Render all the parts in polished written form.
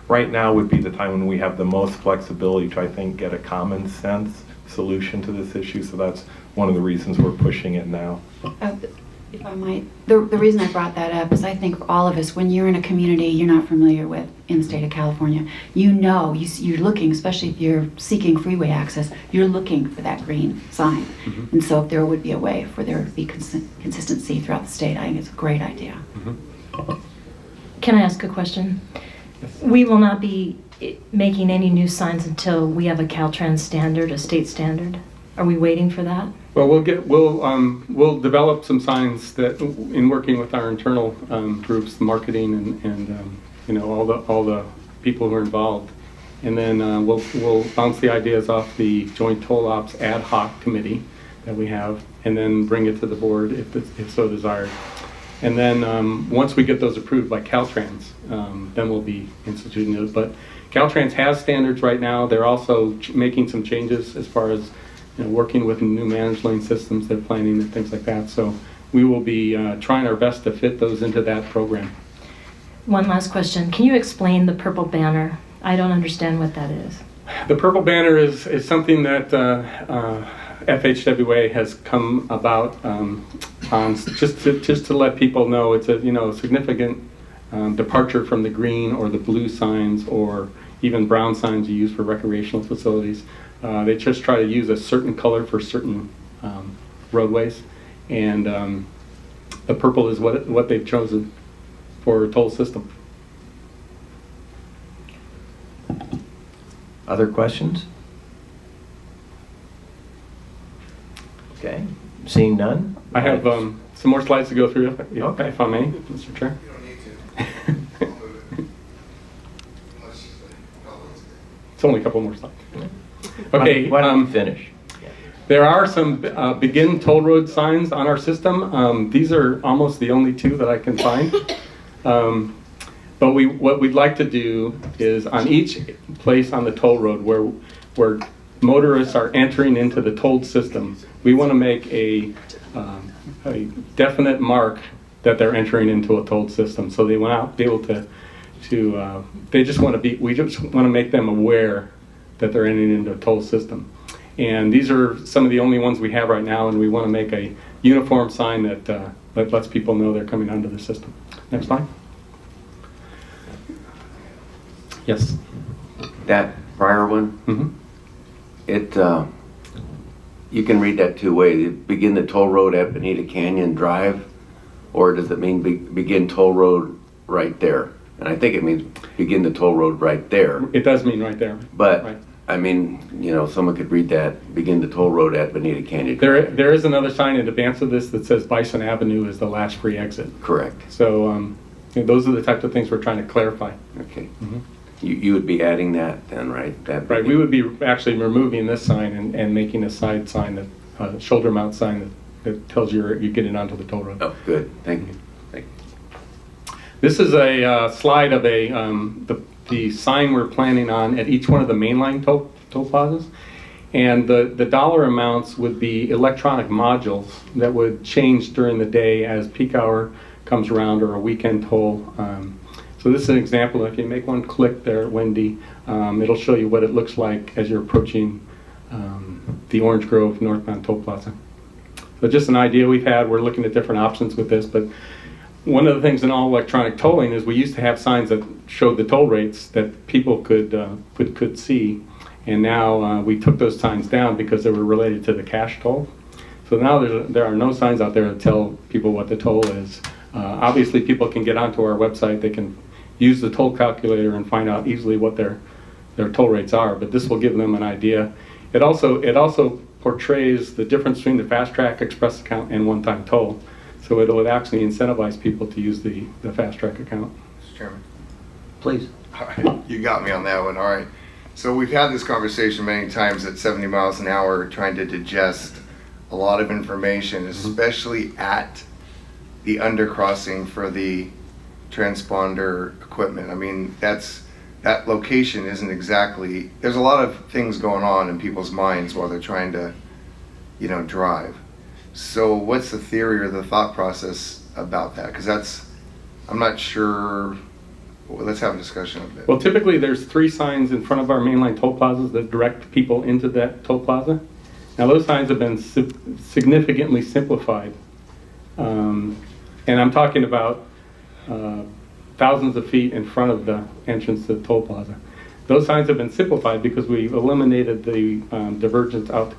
right now would be the time when we have the most flexibility to, I think, get a common sense solution to this issue. So that's one of the reasons we're pushing it now. If I might, the reason I brought that up is I think for all of us, when you're in a community you're not familiar with in the state of California, you're looking, especially if you're seeking freeway access, you're looking for that green sign. Mm-hmm. And so if there would be a way for there to be consistency throughout the state, I think it's a great idea. Mm-hmm. Can I ask a question? We will not be making any new signs until we have a Caltrans standard, a state standard. Are we waiting for that? Well, we'll develop some signs that, in working with our internal groups, marketing and all the people who are involved, and then we'll bounce the ideas off the Joint Toll Ops ad hoc committee that we have, and then bring it to the board if so desired. And then once we get those approved by Caltrans, then we'll be instituting it. But Caltrans has standards right now. They're also making some changes as far as working with new managed lane systems they're planning and things like that. So we will be trying our best to fit those into that program. One last question. Can you explain the purple banner? I don't understand what that is. The purple banner is something that FHWA has come about on just to let people know it's a significant departure from the green or the blue signs or even brown signs you use for recreational facilities. They just try to use a certain color for certain roadways, and the purple is what they've chosen for a toll system. Other questions? Okay, seeing none. I have some more slides to go through, Okay. if I may, Mr. Chair. You don't need to. I'll move it. Unless you think, It's only a couple more slides. Okay. Why don't we finish? There are some begin toll road signs on our system. These are almost the only two that I can find. But what we'd like to do is on each place on the toll road where motorists are entering into the tolled system, we want to make a definite mark that they're entering into a tolled system. So they want to be able to we just want to make them aware that they're entering into a toll system. And these are some of the only ones we have right now, and we want to make a uniform sign that lets people know they're coming onto the system. Next slide. Yes. That prior one, Mm-hmm. you can read that two ways. Begin the toll road at Bonita Canyon Drive, or does it mean begin toll road right there? And I think it means begin the toll road right there. It does mean right there. But, Right. I mean, someone could read that, begin the toll road at Bonita Canyon Drive. There is another sign in advance of this that says Bison Avenue is the last free exit. Correct. So those are the types of things we're trying to clarify. Okay. Mhm. You would be adding that then, right? Right, we would be actually removing this sign and making a side sign, that shoulder mount sign that tells you're getting onto the toll road. Oh, good. Thank you. This is a slide of the sign we're planning on at each one of the mainline toll plazas. And the dollar amounts would be electronic modules that would change during the day as peak hour comes around or a weekend toll. So this is an example. If you make one click there at Wendy, it'll show you what it looks like as you're approaching the Orange Grove northbound toll plaza. So just an idea we've had. We're looking at different options with this, but one of the things in all electronic tolling is we used to have signs that showed the toll rates that people could see, and now we took those signs down because they were related to the cash toll. So now there are no signs out there that tell people what the toll is. Obviously, people can get onto our website. They can use the toll calculator and find out easily what their toll rates are, but this will give them an idea. It also portrays the difference between the Fast Track Express account and one-time toll. So it would actually incentivize people to use the Fast Track account. Mr. Chairman. Please. All right, you got me on that one. All right. So we've had this conversation many times at 70 miles an hour, trying to digest a lot of information, especially at the undercrossing for the transponder equipment. I mean, that location isn't exactly, there's a lot of things going on in people's minds while they're trying to, drive. So what's the theory or the thought process about that? Because I'm not sure Well, let's have a discussion of it. Well, typically, there's 3 signs in front of our mainline toll plazas that direct people into that toll plaza. Now, those signs have been significantly simplified. And I'm talking about thousands of feet in front of the entrance to the toll plaza. Those signs have been simplified because we've eliminated the divergence out the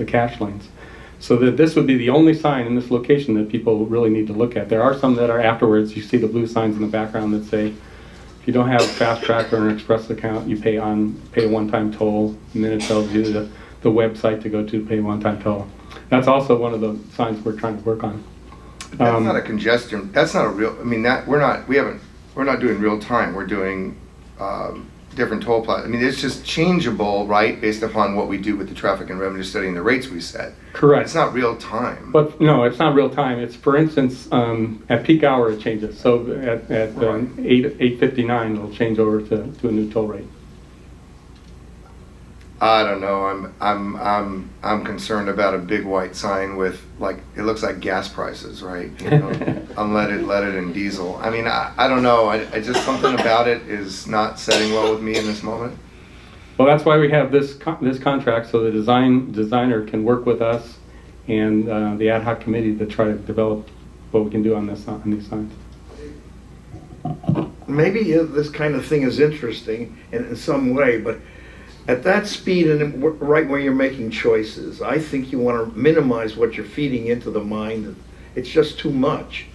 cash lanes. So that this would be the only sign in this location that people really need to look at. There are some that are afterwards. You see the blue signs in the background that say, if you don't have a Fast Track or an Express account, you pay a one-time toll, and then it tells you the website to go to pay one-time toll. That's also one of the signs we're trying to work on. That's not a congestion, that's not a real, I mean, that, we're not doing real time, we're doing different toll plazas. I mean, it's just changeable, right, based upon what we do with the traffic and revenue study and the rates we set. Correct. It's not real time. But no, it's not real time. It's, for instance, at peak hour it changes. So at 8:59 it'll change over to a new toll rate. I don't know, I'm concerned about a big white sign with, like, it looks like gas prices, right? You know, unleaded, leaded, and diesel. I mean, I don't know, I just, something about it is not setting well with me in this moment. Well, that's why we have this contract, so the designer can work with us and the ad hoc committee to try to develop what we can do on these signs. Maybe this kind of thing is interesting in some way, but at that speed and right where you're making choices, I think you want to minimize what you're feeding into the mind. It's just too much.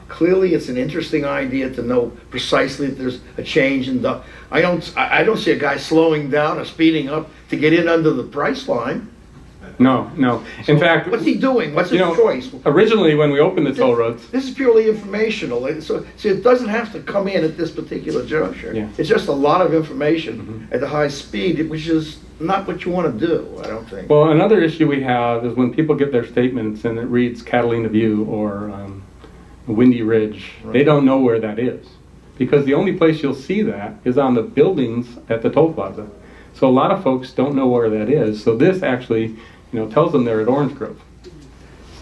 Clearly, it's an interesting idea to know precisely if there's a change in the. I don't see a guy slowing down or speeding up to get in under the price line. No. In fact, What's he doing? What's his choice? Originally, when we opened the toll roads, This is purely informational. So it doesn't have to come in at this particular juncture. Yeah. It's just a lot of information at the high speed, which is not what you want to do, I don't think. well, another issue we have is when people get their statements and it reads Catalina View or Windy Ridge, they don't know where that is. Because the only place you'll see that is on the buildings at the toll plaza. So a lot of folks don't know where that is. So this actually, tells them they're at Orange Grove.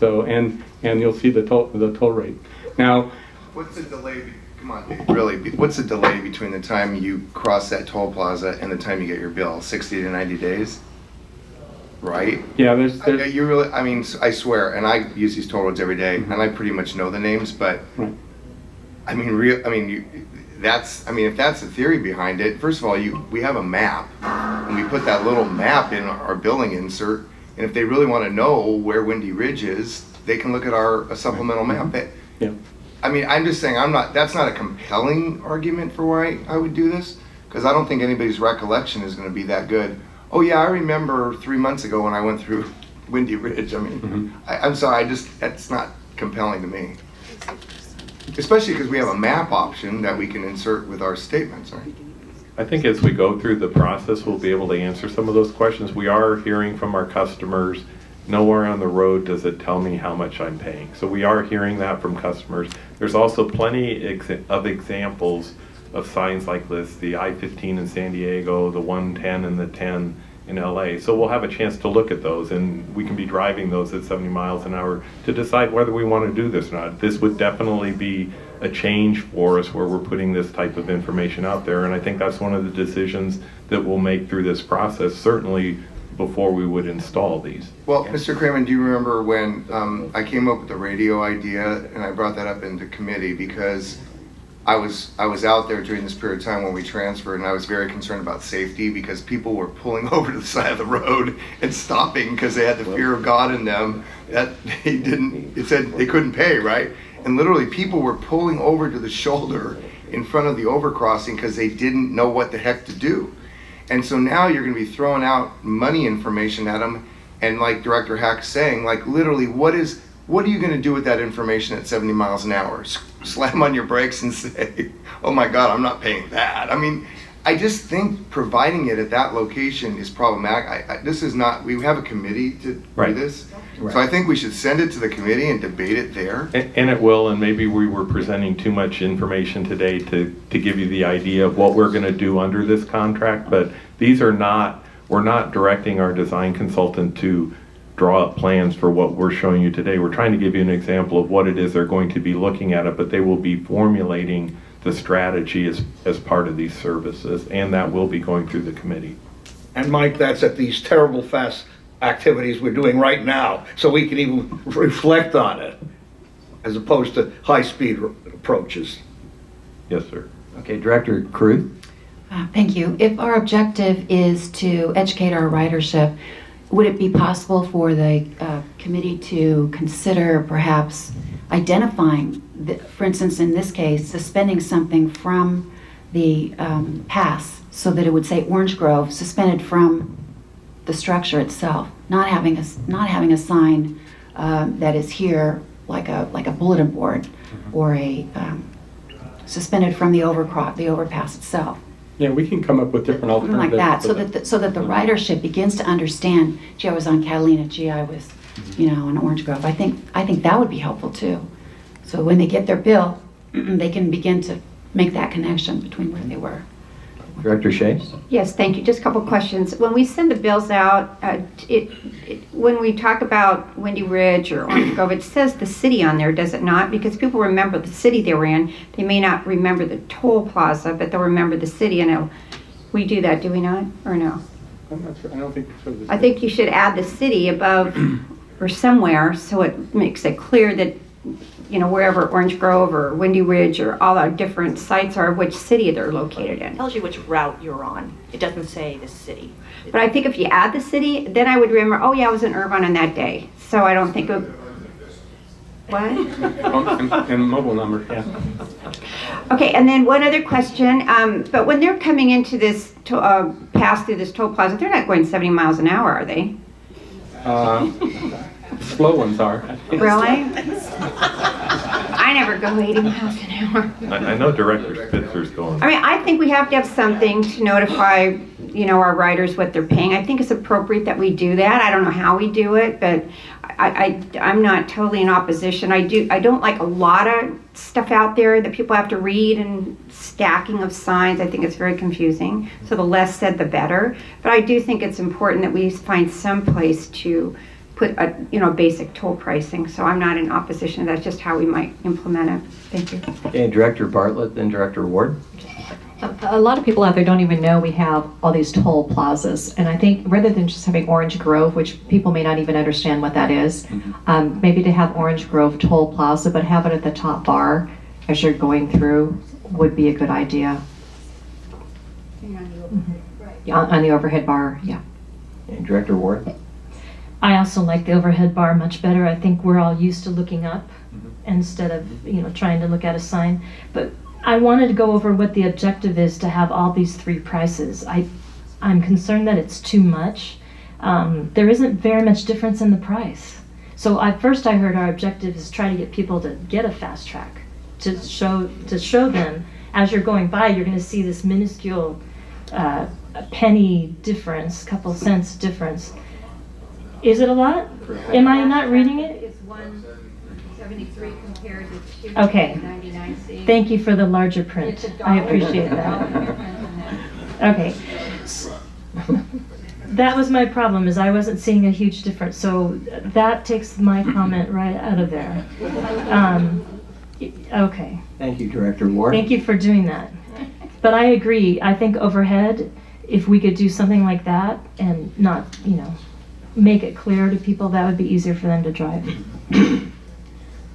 So, and you'll see the toll rate. Now, What's the delay, come on, Dave, really, what's the delay between the time you cross that toll plaza and the time you get your bill? 60 to 90 days? Right? yeah, there's You really, I mean, I swear, and I use these toll roads every day, and I pretty much know the names, but, Right. I mean, if that's the theory behind it, first of all, we have a map, and we put that little map in our billing insert, and if they really want to know where Windy Ridge is, they can look at our supplemental map. yeah. I mean, I'm just saying, that's not a compelling argument for why I would do this, because I don't think anybody's recollection is going to be that good. Oh yeah, I remember 3 months ago when I went through Windy Ridge. I mean, I'm sorry, that's not compelling to me. Especially because we have a map option that we can insert with our statements, right? I think as we go through the process, we'll be able to answer some of those questions. We are hearing from our customers, nowhere on the road does it tell me how much I'm paying. So we are hearing that from customers. There's also plenty of examples of signs like this, the I-15 in San Diego, the 110 and the 10 in LA. So we'll have a chance to look at those, and we can be driving those at 70 miles an hour to decide whether we want to do this or not. This would definitely be a change for us where we're putting this type of information out there, and I think that's one of the decisions that we'll make through this process, certainly before we would install these. Well, Mr. Kramer, do you remember when I came up with the radio idea, and I brought that up into committee because I was out there during this period of time when we transferred, and I was very concerned about safety because people were pulling over to the side of the road and stopping because they had the fear of God in them that it said they couldn't pay, right? And literally people were pulling over to the shoulder in front of the overcrossing because they didn't know what the heck to do. And so now you're going to be throwing out money information at them, and like Director Hack's saying, like literally what are you going to do with that information at 70 miles an hour? Slam on your brakes and say, oh my God, I'm not paying that. I mean, I just think providing it at that location is problematic. We have a committee to do this. So I think we should send it to the committee and debate it there. And it will, and maybe we were presenting too much information today to give you the idea of what we're going to do under this contract, but we're not directing our design consultant to draw up plans for what we're showing you today. We're trying to give you an example of what it is they're going to be looking at it, but they will be formulating the strategy as part of these services, and that will be going through the committee. And Mike, that's at these terrible fast activities we're doing right now, so we can even reflect on it, as opposed to high-speed approaches. Yes, sir. Okay, Director Cruth? Thank you. If our objective is to educate our ridership, would it be possible for the committee to consider perhaps identifying, for instance, in this case, suspending something from the pass so that it would say Orange Grove suspended from the structure itself, not having a sign that is here like a bulletin board or a suspended from the overpass itself. Yeah, we can come up with different Something alternatives. like that, for so that the ridership begins to understand, gee, I was on Catalina, gee, I was, on Orange Grove. I think that would be helpful too. So when they get their bill, they can begin to make that connection between where they were. Director Shea? Yes, thank you. Just a couple questions. When we send the bills out, when we talk about Windy Ridge or Orange Grove, it says the city on there, does it not? Because people remember the city they were in. They may not remember the toll plaza, but they'll remember the city. And we do that, do we not? Or no? I'm not sure, I don't think so. I think you should add the city above or somewhere so it makes it clear that, wherever Orange Grove or Windy Ridge or all our different sites are, which city they're located in. Tells you which route you're on. It doesn't say the city. But I think if you add the city, then I would remember, oh yeah, I was in Irvine on that day. So I don't think of, what? And mobile number, yeah. Okay, and then one other question, but when they're coming into this, pass through this toll plaza, they're not going 70 miles an hour, are they? Slow ones are. Really? I never go 80 miles an hour. I know Director Spitzer's going. I mean, I think we have to have something to notify, our riders what they're paying. I think it's appropriate that we do that. I don't know how we do it, but I'm not totally in opposition. I don't like a lot of stuff out there that people have to read and stacking of signs. I think it's very confusing. So the less said, the better. But I do think it's important that we find some place to put a basic toll pricing. So I'm not in opposition. That's just how we might implement it. Thank you. Okay, Director Bartlett, then Director Ward? A lot of people out there don't even know we have all these toll plazas, and I think rather than just having Orange Grove, which people may not even understand what that is, maybe to have Orange Grove Toll Plaza, but have it at the top bar as you're going through would be a good idea. Yeah, on the overhead bar, yeah. Okay, Director Ward? I also like the overhead bar much better. I think we're all used to looking up instead of, trying to look at a sign. But I wanted to go over what the objective is to have all these three prices. I'm concerned that it's too much. There isn't very much difference in the price. So first I heard our objective is try to get people to get a fast track, to show them as you're going by, you're going to see this minuscule penny difference, couple cents difference. Is it a lot? Am I not reading it? It's 173 compared to 299. Okay. Thank you for the larger print. I appreciate that. Okay. That was my problem, is I wasn't seeing a huge difference. So that takes my comment right out of there. Okay. Thank you, Director Ward. Thank you for doing that. But I agree. I think overhead, if we could do something like that and not, make it clear to people, that would be easier for them to drive.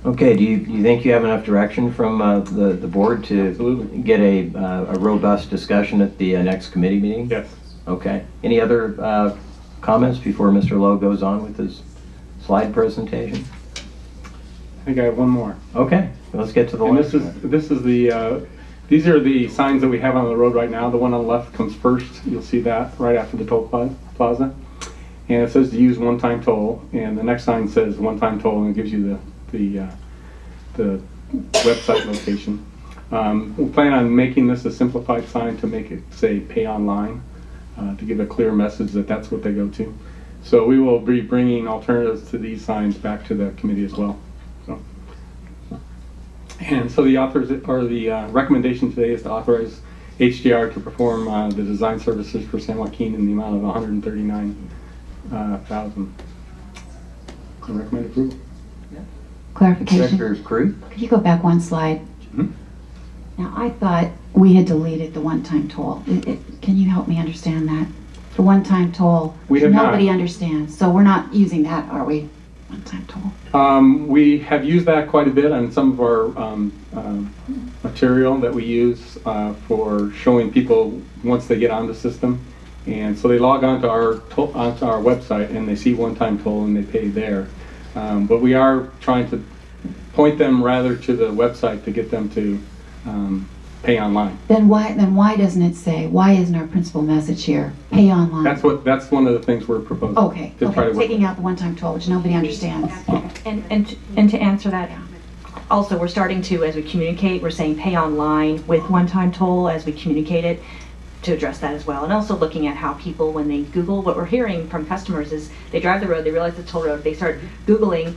Okay, do you think you have enough direction from the board to Absolutely. get a robust discussion at the next committee meeting? Yes. Okay. Any other comments before Mr. Lowe goes on with his slide presentation? I think I have one more. Okay, let's get to the And list. this is the, these are the signs that we have on the road right now. The one on the left comes first. You'll see that right after the toll plaza. And it says to use one-time toll, and the next sign says one-time toll, and it gives you the website location. We plan on making this a simplified sign to make it say pay online, to give a clear message that that's what they go to. So we will be bringing alternatives to these signs back to the committee as well. And so the recommendation today is to authorize HDR to perform the design services for San Joaquin in the amount of $139,000. I recommend approval. Clarification. Director Cruth? Could you go back one slide? Now, I thought we had deleted the one-time toll. Can you help me understand that? The one-time toll, We have not. nobody understands, so we're not using that, are we? One-time toll. We have used that quite a bit on some of our material that we use for showing people once they get on the system. And so they log onto our website and they see one-time toll and they pay there. But we are trying to point them rather to the website to get them to pay online. Then why doesn't it say, why isn't our principal message here, pay online? That's one of the things we're proposing. Okay, to try to work taking out the one-time toll, which nobody understands. And to answer that, also, we're starting to, as we communicate, we're saying pay online with one-time toll as we communicate it, to address that as well. And also looking at how people, when they Google, what we're hearing from customers is they drive the road, they realize it's a toll road, they start Googling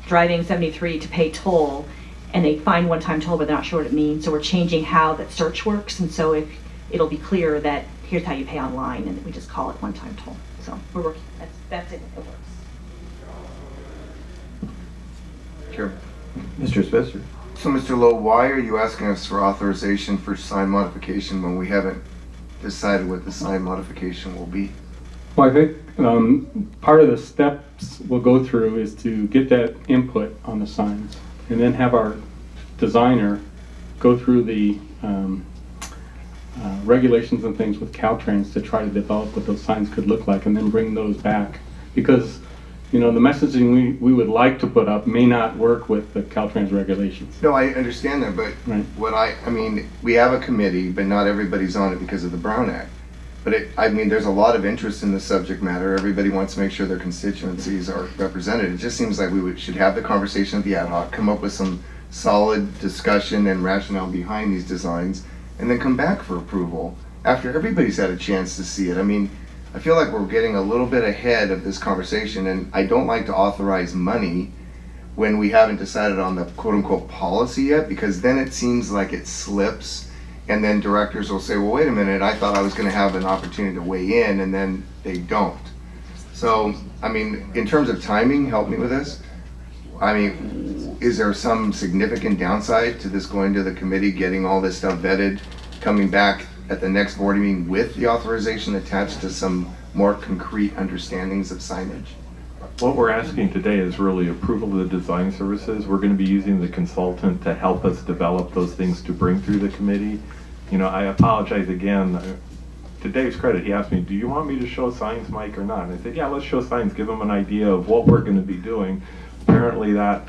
driving 73 to pay toll, and they find one-time toll, but they're not sure what it means. So we're changing how that search works, and so if it'll be clear that here's how you pay online, and we just call it one-time toll. So we're working. That's it. It works. Sure. Mr. Spitzer? So, Mr. Lowe, why are you asking us for authorization for sign modification when we haven't decided what the sign modification will be? Well, I think part of the steps we'll go through is to get that input on the signs and then have our designer go through the regulations and things with Caltrans to try to develop what those signs could look like and then bring those back. Because, the messaging we would like to put up may not work with the Caltrans regulations. No, I understand that, but Right. we have a committee, but not everybody's on it because of the Brown Act. But there's a lot of interest in the subject matter. Everybody wants to make sure their constituencies are represented. It just seems like should have the conversation at the ad hoc, come up with some solid discussion and rationale behind these designs, and then come back for approval after everybody's had a chance to see it. I feel like we're getting a little bit ahead of this conversation, and I don't like to authorize money when we haven't decided on the quote-unquote policy yet, because then it seems like it slips, and then directors will say, well, wait a minute, I thought I was going to have an opportunity to weigh in, and then they don't. So, in terms of timing, help me with this. Is there some significant downside to this going to the committee, getting all this stuff vetted, coming back at the next board meeting with the authorization attached to some more concrete understandings of signage? What we're asking today is really approval of the design services. We're going to be using the consultant to help us develop those things to bring through the committee. I apologize again. To Dave's credit, he asked me, do you want me to show signs, Mike, or not? And I said, yeah, let's show signs, give them an idea of what we're going to be doing. Apparently that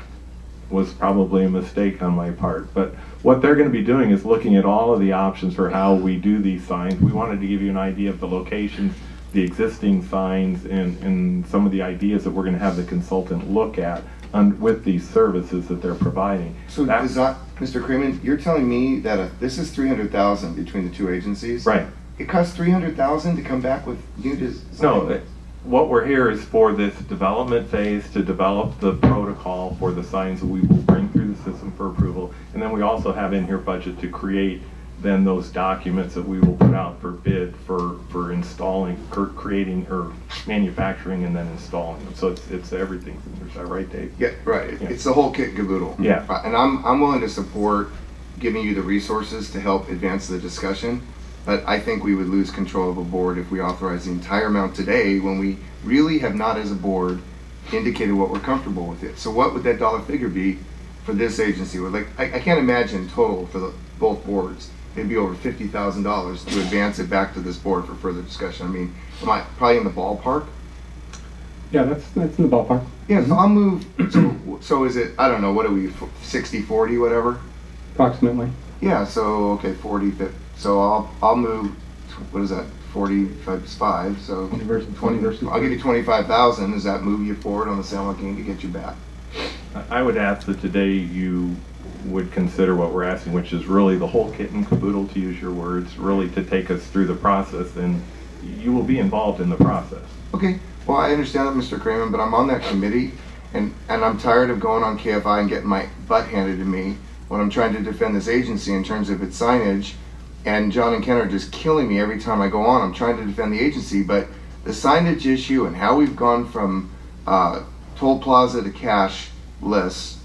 was probably a mistake on my part. But what they're going to be doing is looking at all of the options for how we do these signs. We wanted to give you an idea of the locations, the existing signs, and some of the ideas that we're going to have the consultant look at with these services that they're providing. So Mr. Creeman, you're telling me that this is $300,000 between the two agencies? Right. It costs $300,000 to come back with new design? No, what we're here is for this development phase to develop the protocol for the signs that we will bring through the system for approval. And then we also have in here budget to create then those documents that we will put out for bid for installing, creating, or manufacturing and then installing them. So it's everything. Is that right, Dave? Yeah, right. Yeah. It's the whole kit and caboodle. Yeah. And I'm willing to support giving you the resources to help advance the discussion. But I think we would lose control of a board if we authorize the entire amount today when we really have not, as a board, indicated what we're comfortable with it. So what would that dollar figure be for this agency? I can't imagine total for both boards. It'd be over $50,000 to advance it back to this board for further discussion. Am I probably in the ballpark? Yeah, that's in the ballpark. Yeah, so I'll move. So is it, I don't know, what are we, 60-40, whatever? Approximately. Yeah, so, okay, 40, 50. So I'll move, what is that, 45, so 20 versus I'll give you 25,000. Does that move you forward on the San Joaquin to get you back? I would ask that today you would consider what we're asking, which is really the whole kit and caboodle, to use your words, really to take us through the process, and you will be involved in the process. Okay, well, I understand that, Mr. Kramer, but I'm on that committee, and I'm tired of going on KFI and getting my butt handed to me when I'm trying to defend this agency in terms of its signage. And John and Ken are just killing me every time I go on. I'm trying to defend the agency, but the signage issue and how we've gone from toll plaza to cash lists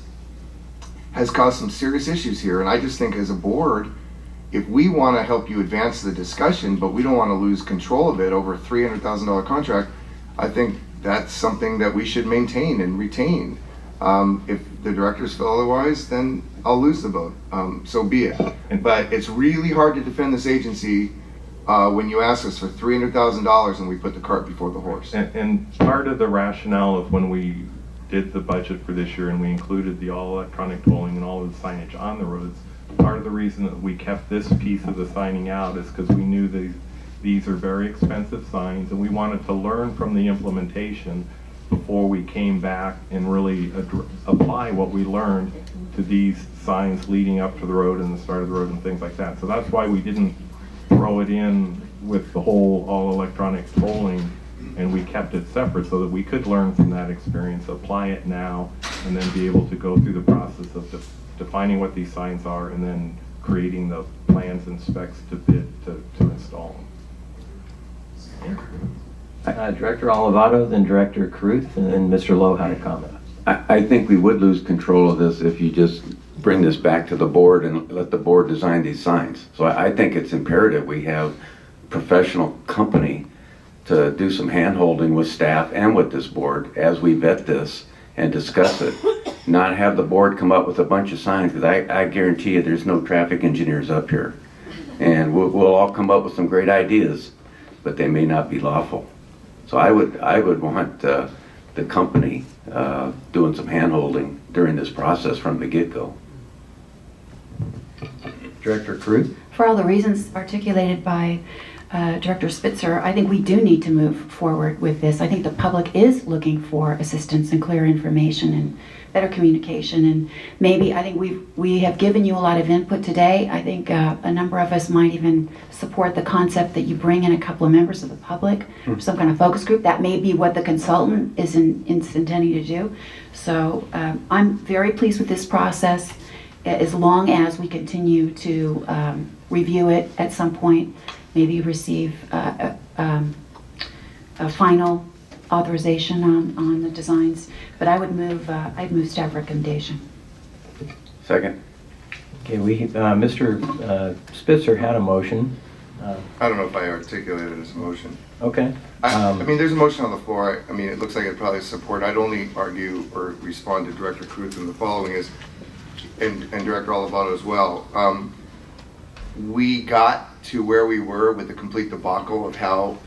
has caused some serious issues here. And I just think as a board, if we want to help you advance the discussion, but we don't want to lose control of it over a $300,000 contract, I think that's something that we should maintain and retain. If the directors feel otherwise, then I'll lose the vote. So be it. But it's really hard to defend this agency when you ask us for $300,000 and we put the cart before the horse. And part of the rationale of when we did the budget for this year and we included the all electronic tolling and all of the signage on the roads, part of the reason that we kept this piece of the signing out is because we knew these are very expensive signs and we wanted to learn from the implementation before we came back and really apply what we learned to these signs leading up to the road and the start of the road and things like that. So that's why we didn't throw it in with the whole all electronic tolling, and we kept it separate so that we could learn from that experience, apply it now, and then be able to go through the process of defining what these signs are and then creating the plans and specs to bid to install them. Director Olivato, then Director Caruth, and then Mr. Lowe had a comment. I think we would lose control of this if you just bring this back to the board and let the board design these signs. So I think it's imperative we have a professional company to do some hand-holding with staff and with this board as we vet this and discuss it. Not have the board come up with a bunch of signs, because I guarantee you there's no traffic engineers up here. And we'll all come up with some great ideas, but they may not be lawful. So I would want the company doing some hand-holding during this process from the get-go. Director Caruth? For all the reasons articulated by Director Spitzer, I think we do need to move forward with this. I think the public is looking for assistance and clear information and better communication. And maybe, I think we have given you a lot of input today. I think a number of us might even support the concept that you bring in a couple of members of the public, some kind of focus group. That may be what the consultant is intending to do. So I'm very pleased with this process, as long as we continue to review it at some point, maybe receive a final authorization on the designs. But I'd move staff recommendation. Second. Okay, Mr. Spitzer had a motion. I don't know if I articulated this motion. Okay. I mean, there's a motion on the floor. I mean, it looks like it probably support. I'd only argue or respond to Director Caruth, and the following is, and Director Olivato as well. We got to where we were with the complete debacle of how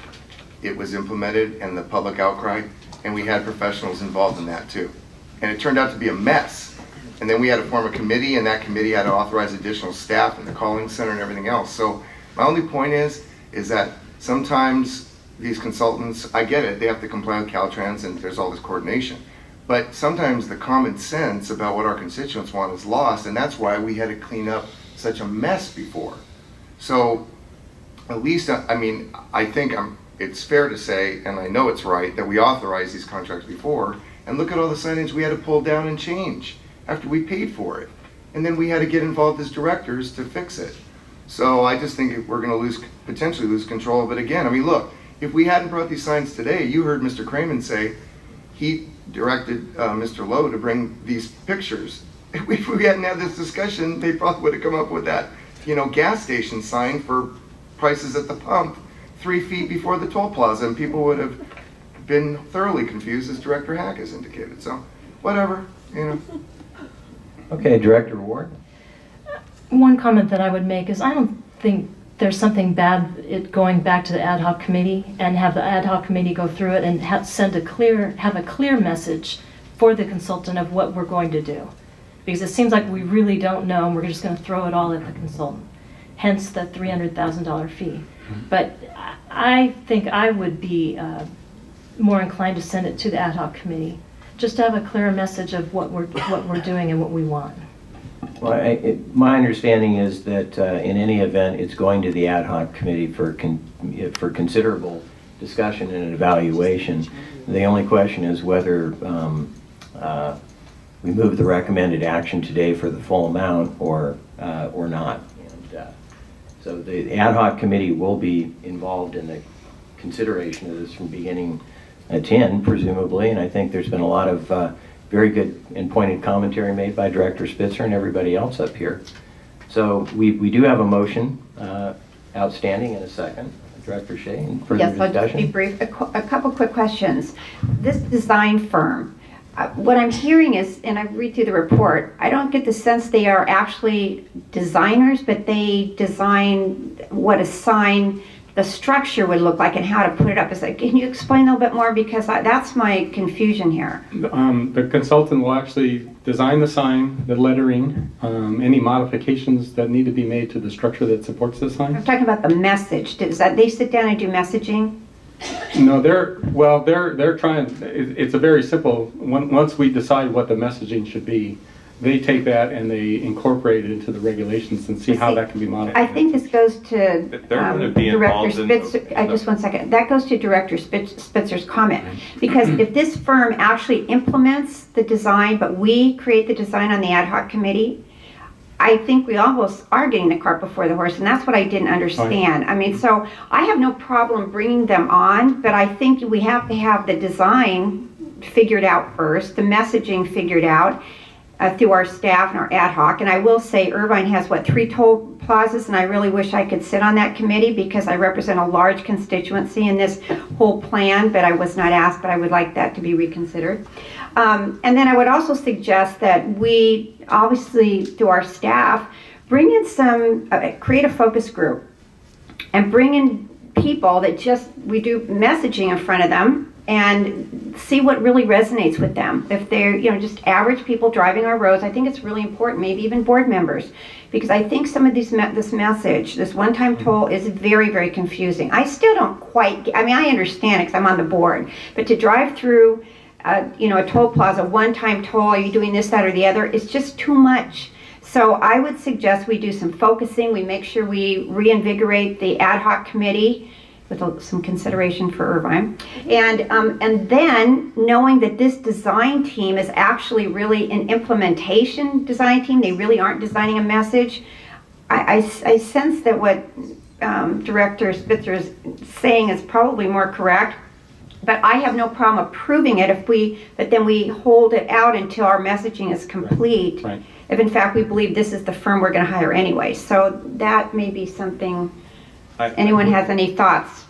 it was implemented and the public outcry, and we had professionals involved in that too. And it turned out to be a mess. And then we had to form a committee, and that committee had to authorize additional staff and the calling center and everything else. So my only point is that sometimes these consultants, I get it, they have to comply with Caltrans and there's all this coordination. But sometimes the common sense about what our constituents want is lost, and that's why we had to clean up such a mess before. So at least, I mean, I think it's fair to say, and I know it's right, that we authorized these contracts before, and look at all the signage we had to pull down and change after we paid for it. And then we had to get involved as directors to fix it. So I just think we're going to potentially lose control of it again. I mean, look, if we hadn't brought these signs today, you heard Mr. Kramen say he directed Mr. Lowe to bring these pictures. If we hadn't had this discussion, they probably would have come up with that, gas station sign for prices at the pump 3 feet before the toll plaza, and people would have been thoroughly confused, as Director Hack has indicated. So, whatever, Okay, Director Ward? One comment that I would make is I don't think there's something bad going back to the ad hoc committee and have the ad hoc committee go through it and have a clear message for the consultant of what we're going to do. Because it seems like we really don't know and we're just going to throw it all at the consultant. Hence the $300,000 fee. But I think I would be more inclined to send it to the ad hoc committee, just to have a clearer message of what we're doing and what we want. Well, my understanding is that in any event, it's going to the ad hoc committee for considerable discussion and evaluation. The only question is whether we move the recommended action today for the full amount or not. And, so the ad hoc committee will be involved in the consideration of this from beginning to end, presumably, and I think there's been a lot of very good and pointed commentary made by Director Spitzer and everybody else up here. So we do have a motion outstanding in a second. Director Shea, and further Yes, I'll just be discussion? brief. A couple quick questions. This design firm, what I'm hearing is, and I read through the report, I don't get the sense they are actually designers, but they design what a sign, the structure would look like and how to put it up. Can you explain a little bit more? Because that's my confusion here. The consultant will actually design the sign, the lettering, any modifications that need to be made to the structure that supports the I'm sign. talking about the message. Does that they sit down and do messaging? No, they're trying, it's a very simple, once we decide what the messaging should be, they take that and they incorporate it into the regulations and see how that can be modified. I think this goes to They're gonna be Director involved in the- Spitzer. Just one second. That goes to Director Spitzer's comment. Because if this firm actually implements the design, but we create the design on the ad hoc committee, I think we almost are getting the cart before the horse, and that's what I didn't understand. I mean, so I have no problem bringing them on, but I think we have to have the design figured out first, the messaging figured out, through our staff and our ad hoc. And I will say Irvine has, 3 toll plazas, and I really wish I could sit on that committee because I represent a large constituency in this whole plan, but I was not asked, but I would like that to be reconsidered. And then I would also suggest that we, obviously through our staff, bring in some, create a focus group and bring in people that we do messaging in front of them and see what really resonates with them. If they're, just average people driving our roads, I think it's really important, maybe even board members, because I think some of this message, this one-time toll, is very, very confusing. I still don't quite, I understand it because I'm on the board, but to drive through, a toll plaza, one-time toll, are you doing this, that, or the other, it's just too much. So I would suggest we do some focusing, we make sure we reinvigorate the ad hoc committee, with some consideration for Irvine. And then knowing that this design team is actually really an implementation design team, they really aren't designing a message. I sense that what Director Spitzer is saying is probably more correct, but I have no problem approving it but then we hold it out until our messaging is complete. Right. If in fact we believe this is the firm we're gonna hire anyway. So that may be something. Anyone has any thoughts?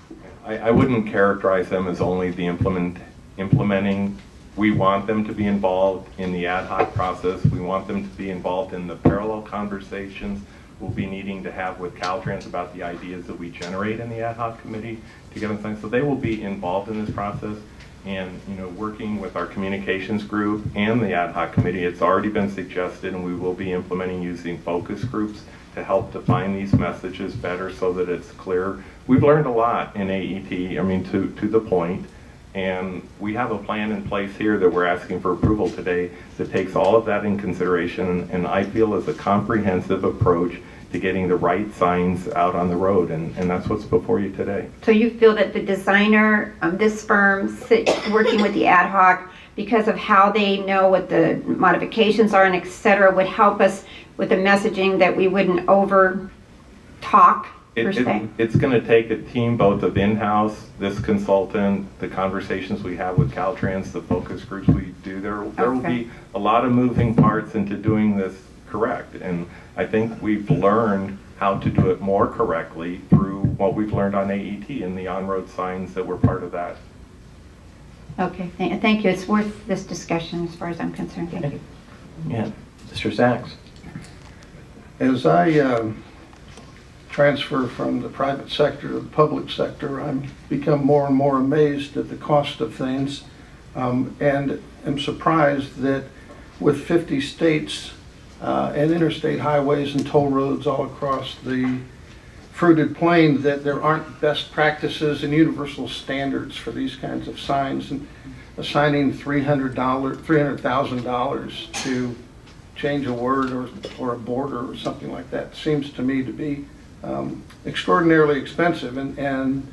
I wouldn't characterize them as only the implementing. We want them to be involved in the ad hoc process. We want them to be involved in the parallel conversations we'll be needing to have with Caltrans about the ideas that we generate in the ad hoc committee to get them signed. So they will be involved in this process and, working with our communications group and the ad hoc committee. It's already been suggested, and we will be implementing using focus groups to help define these messages better so that it's clear. We've learned a lot in AET, to the point, and we have a plan in place here that we're asking for approval today that takes all of that in consideration, and I feel is a comprehensive approach to getting the right signs out on the road, and that's what's before you today. So you feel that the designer of this firm, working with the ad hoc, because of how they know what the modifications are and et cetera, would help us with the messaging that we wouldn't over talk, per se? It's going to take a team both of in-house, this consultant, the conversations we have with Caltrans, the focus groups we do. There will Okay. be a lot of moving parts into doing this correct. And I think we've learned how to do it more correctly through what we've learned on AET and the on-road signs that were part of that. Okay, thank you. It's worth this discussion as far as I'm concerned. Thank you. Yeah. Mr. Sachs? As I transfer from the private sector to the public sector, I'm become more and more amazed at the cost of things, and am surprised that with 50 states and interstate highways and toll roads all across the fruited plain, that there aren't best practices and universal standards for these kinds of signs, and assigning $300,000 to change a word or a border or something like that seems to me to be extraordinarily expensive, and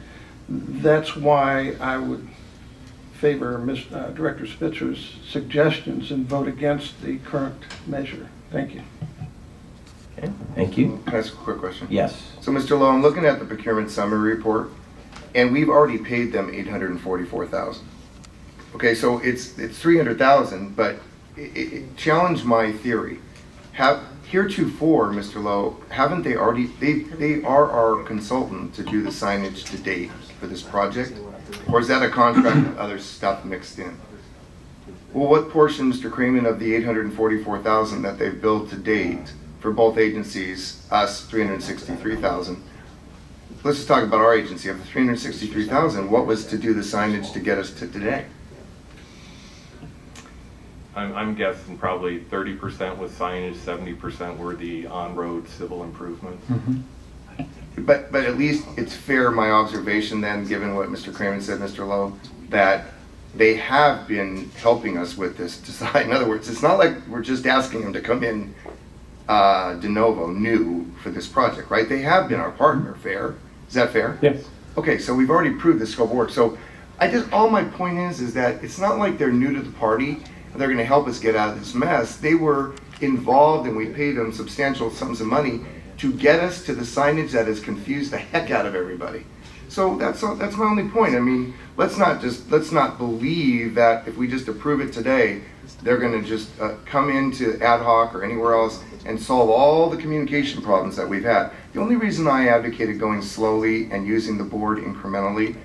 that's why I would favor Director Spitzer's suggestions and vote against the current measure. Thank you. Okay, thank you. Can I ask a quick question? Yes. So, Mr. Lowe, I'm looking at the procurement summary report, and we've already paid them $844,000. Okay, so it's $300,000, but challenge my theory. Heretofore, Mr. Lowe, haven't they already, they are our consultant to do the signage to date for this project? Or is that a contract with other stuff mixed in? Well, what portion, Mr. Kramer, of the 844,000 that they've billed to date for both agencies, us 363,000? Let's just talk about our agency. Of the 363,000, what was to do the signage to get us to today? I'm guessing probably 30% was signage, 70% were the on-road civil improvements. But at least it's fair, my observation then, given what Mr. Kramer said, Mr. Lowe, that they have been helping us with this design. In other words, it's not like we're just asking them to come in de novo, new for this project, right? They have been our partner, fair? Is that fair? Yes. Okay, so we've already proved the scope of work. So all my point is that it's not like they're new to the party and they're gonna help us get out of this mess. They were involved and we paid them substantial sums of money to get us to the signage that has confused the heck out of everybody. So that's my only point. I mean, let's not believe that if we just approve it today, they're gonna just come into ad hoc or anywhere else and solve all the communication problems that we've had. The only reason I advocated going slowly and using the board incrementally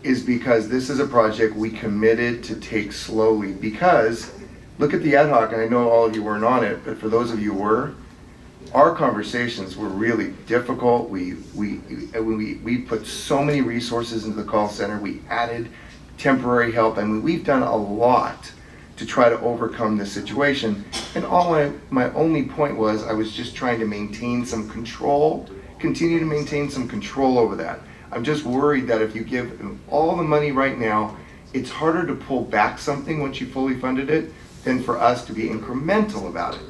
is because this is a project we committed to take slowly. Because look at the ad hoc, and I know all of you weren't on it, but for those of you who were, our conversations were really difficult. We put so many resources into the call center. We added temporary help. I mean, we've done a lot to try to overcome this situation. And my only point was I was just trying to maintain some control, continue to maintain some control over that. I'm just worried that if you give all the money right now, it's harder to pull back something once you fully funded it than for us to be incremental about it.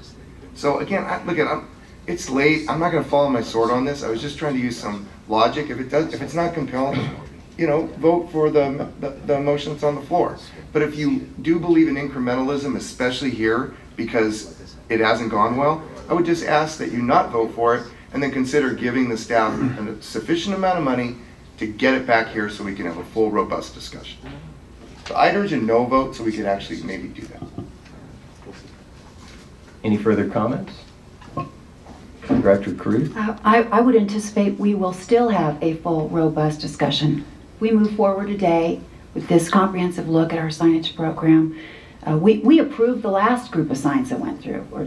So again, it's late. I'm not going to follow my sword on this. I was just trying to use some logic. If it's not compelling, vote for the motion that's on the floor. But if you do believe in incrementalism, especially here, because it hasn't gone well, I would just ask that you not vote for it and then consider giving the staff a sufficient amount of money to get it back here so we can have a full, robust discussion. So I'd urge a no vote so we could actually maybe do that. Any further comments? Director Cruz? I would anticipate we will still have a full, robust discussion. We move forward today with this comprehensive look at our signage program. We approved the last group of signs that went through, or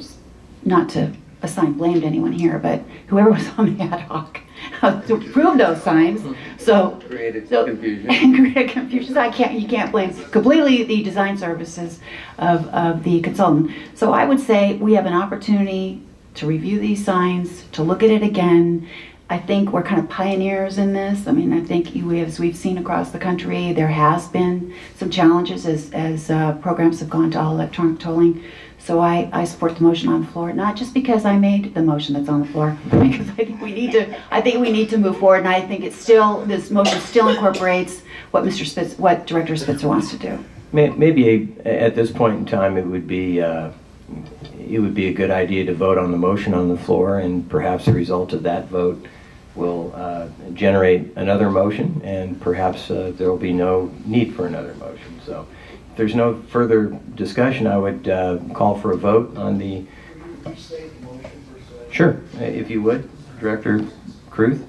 not to assign blame to anyone here, but whoever was on the ad hoc to approve those signs. So Created confusion. And created confusion. So you can't blame completely the design services of the consultant. So I would say we have an opportunity to review these signs, to look at it again. I think we're kind of pioneers in this. I mean, I think as we've seen across the country, there has been some challenges as programs have gone to all electronic tolling. So I support the motion on the floor, not just because I made the motion that's on the floor, because I think we need to move forward, and I think this motion still incorporates what what Director Spitzer wants to do. Maybe at this point in time, it would be a good idea to vote on the motion on the floor, and perhaps the result of that vote will generate another motion, and perhaps there will be no need for another motion. So if there's no further discussion, I would call for a vote on the... Sure, if you would, Director Cruz.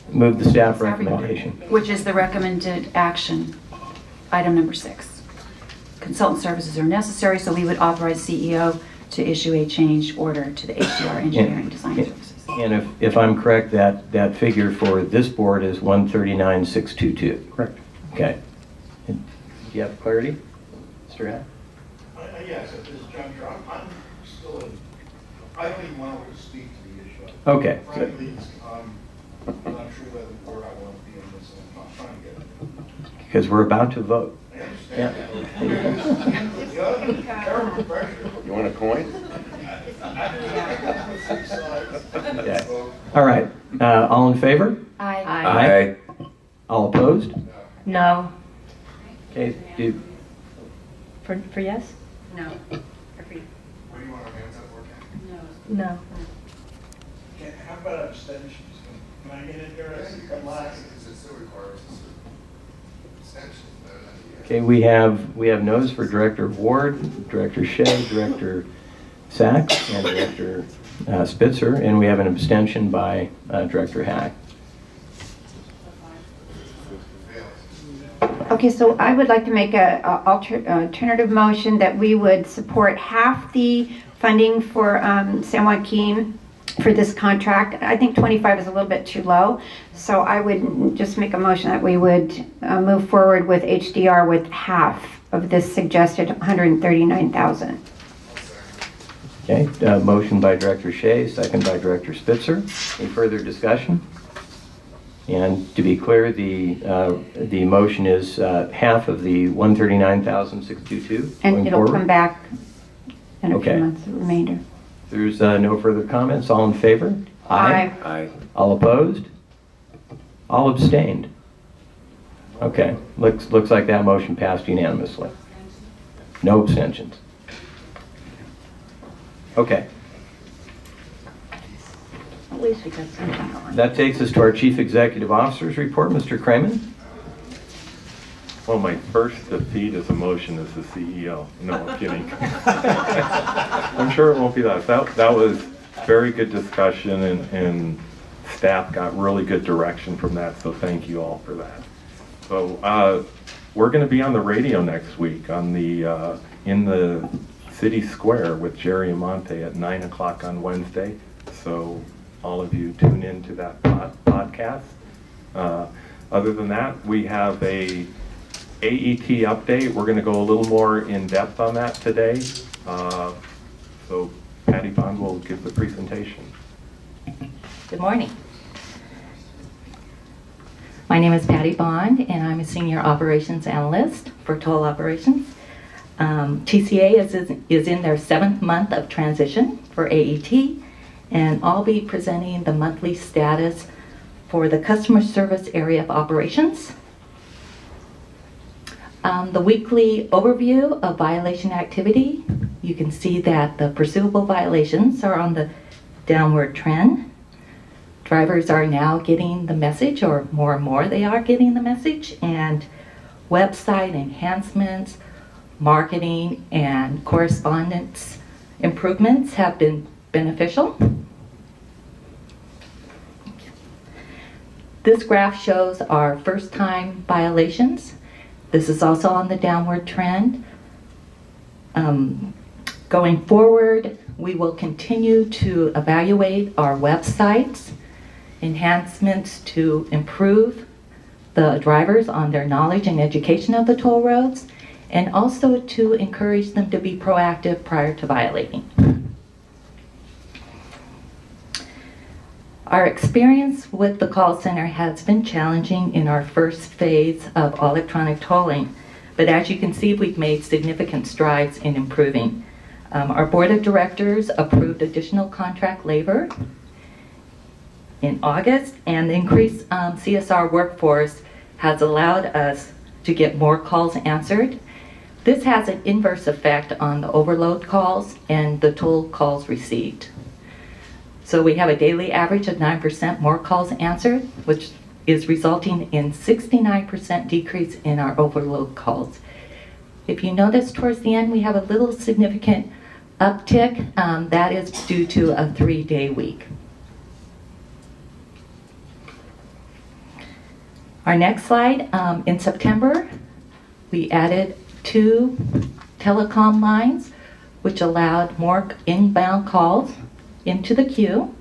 Move the staff recommendation. Which is the recommended action, item number 6. Consultant services are necessary, so we would authorize CEO to issue a change order to the HDR Engineering Design Services. And if I'm correct, that figure for this board is 139,622. Correct. Okay. Do you have clarity, Mr. Hack? Yes, at this juncture, I'm still I don't even want to speak to the issue. Okay. Frankly, I'm not sure whether where I want to be in this, and I'm not trying to get it. Because we're about to vote. I understand that. Terrible pressure. You want a coin? Yeah. All right. All in favor? Aye. Aye. All opposed? No. Okay. For yes? No. What do you want our hands up for, Ken? No. How about abstentions? Can I get in here? Because it still requires a Okay, we have no's for Director Ward, Director Shea, Director Sachs, and Director Spitzer, and we have an abstention by Director Hack. Okay, so I would like to make a alternative motion that we would support half the funding for San Joaquin for this contract. I think 25 is a little bit too low, so I would just make a motion that we would move forward with HDR with half of this suggested 139,000. Okay, motion by Director Shea, second by Director Spitzer. Any further discussion? And to be clear, the motion is half of the 139,622. And it'll come back in a Okay. few months, the remainder. There's no further comments. All in favor? Aye. Aye. All opposed? All abstained? Okay, looks like that motion passed unanimously. No abstentions. Okay, At least we got something on. that takes us to our Chief Executive Officer's report. Mr. Kramen? Well, my first defeat as a motion as the CEO. No, I'm kidding. I'm sure it won't be that. That was very good discussion, and staff got really good direction from that, so thank you all for that. So we're going to be on the radio next week on the in the City Square with Jerry Amante at 9 o'clock on Wednesday. So all of you tune in to that podcast. Other than that, we have a AET update. We're going to go a little more in depth on that today. So Patty Bond will give the presentation. Good morning. My name is Patty Bond, and I'm a Senior Operations Analyst for Toll Operations. TCA is in their 7th month of transition for AET, and I'll be presenting the monthly status for the customer service area of operations. The weekly overview of violation activity, you can see that the pursuable violations are on the downward trend. Drivers are now getting the message, or more and more they are getting the message, and website enhancements, marketing, and correspondence improvements have been beneficial. This graph shows our first-time violations. This is also on the downward trend. Going forward, we will continue to evaluate our websites, enhancements to improve the drivers on their knowledge and education of the toll roads, and also to encourage them to be proactive prior to violating. Our experience with the call center has been challenging in our first phase of electronic tolling, but as you can see, we've made significant strides in improving. Our board of directors approved additional contract labor in August, and the increased CSR workforce has allowed us to get more calls answered. This has an inverse effect on the overload calls and the toll calls received. So we have a daily average of 9% more calls answered, which is resulting in 69% decrease in our overload calls. If you notice towards the end, we have a little significant uptick. That is due to a 3-day week. Our next slide, in September, we added 2 telecom lines, which allowed more inbound calls into the queue.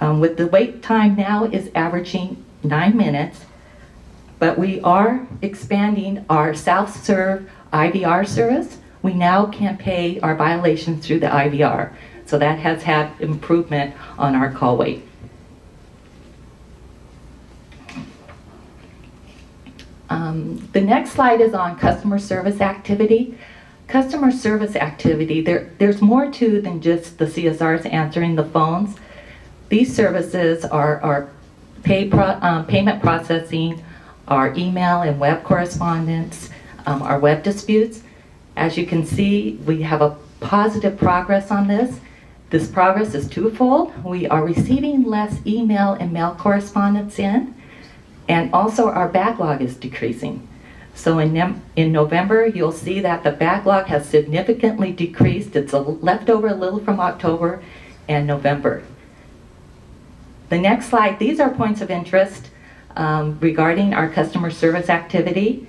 With the wait time now is averaging 9 minutes, but we are expanding our self-serve IVR service. We now can pay our violations through the IVR, so that has had improvement on our call wait. The next slide is on customer service activity. Customer service activity, there's more to than just the CSRs answering the phones. These services are payment processing, our email and web correspondence, our web disputes. As you can see, we have a positive progress on this. This progress is twofold. We are receiving less email and mail correspondence in, and also our backlog is decreasing. So in November, you'll see that the backlog has significantly decreased. It's left over a little from October and November. The next slide, these are points of interest regarding our customer service activity.